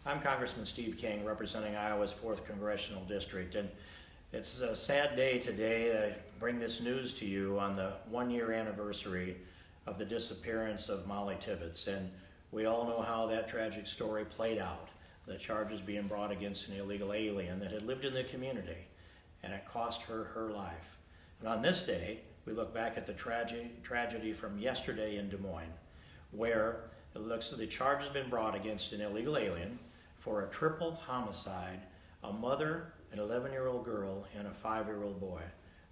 I'm Congressman Steve King, representing Iowa's 4th Congressional District, and it's a sad day today that I bring this news to you on the 1-year anniversary of the disappearance of Mollie Tibbetts, and we all know how that tragic story played out, the charges being brought against an illegal alien that had lived in the community, and it cost her her life. And on this day, we look back at the tragedy from yesterday in Des Moines, where it looks like the charge has been brought against an illegal alien for a triple homicide, a mother, an 11-year-old girl, and a 5-year-old boy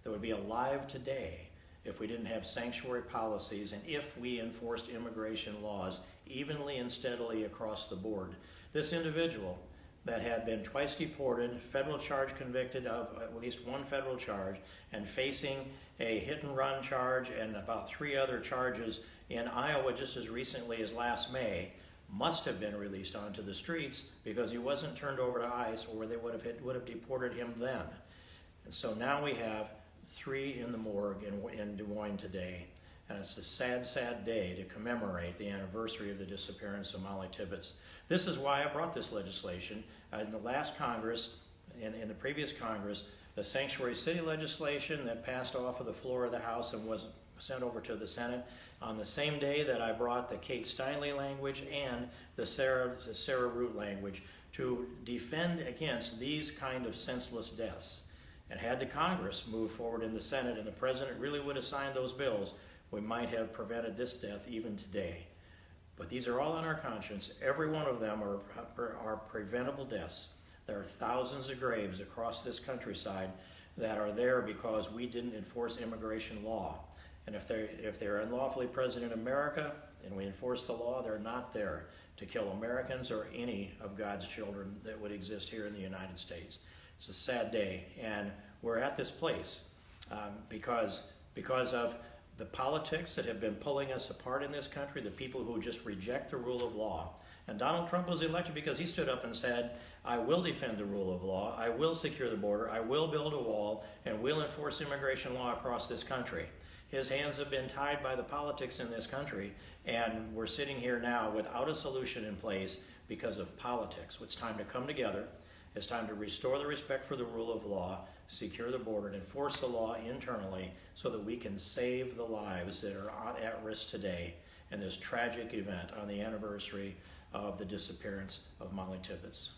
that would be alive today if we didn't have sanctuary policies and if we enforced immigration laws evenly and steadily across the board. This individual that had been twice deported, federal charge convicted of at least one federal charge, and facing a hit-and-run charge and about 3 other charges in Iowa just as recently as last May, must have been released onto the streets because he wasn't turned over to ICE, or they would have deported him then. And so now we have 3 in the morgue in Des Moines today, and it's a sad, sad day to commemorate the anniversary of the disappearance of Mollie Tibbetts. This is why I brought this legislation. In the last Congress, in the previous Congress, the sanctuary city legislation that passed off of the floor of the House and was sent over to the Senate on the same day that I brought the Kate Steinle language and the Sarah Root language to defend against these kind of senseless deaths. And had the Congress moved forward in the Senate and the President really would have signed those bills, we might have prevented this death even today. But these are all on our conscience. Every one of them are preventable deaths. There are thousands of graves across this countryside that are there because we didn't enforce immigration law. And if they're unlawfully present in America and we enforce the law, they're not there to kill Americans or any of God's children that would exist here in the United States. It's a sad day, and we're at this place because of the politics that have been pulling us apart in this country, the people who just reject the rule of law. And Donald Trump was elected because he stood up and said, I will defend the rule of law, I will secure the border, I will build a wall, and will enforce immigration law across this country. His hands have been tied by the politics in this country, and we're sitting here now without a solution in place because of politics. It's time to come together. It's time to restore the respect for the rule of law, secure the border, and enforce the law internally so that we can save the lives that are at risk today in this tragic event on the anniversary of the disappearance of Mollie Tibbetts.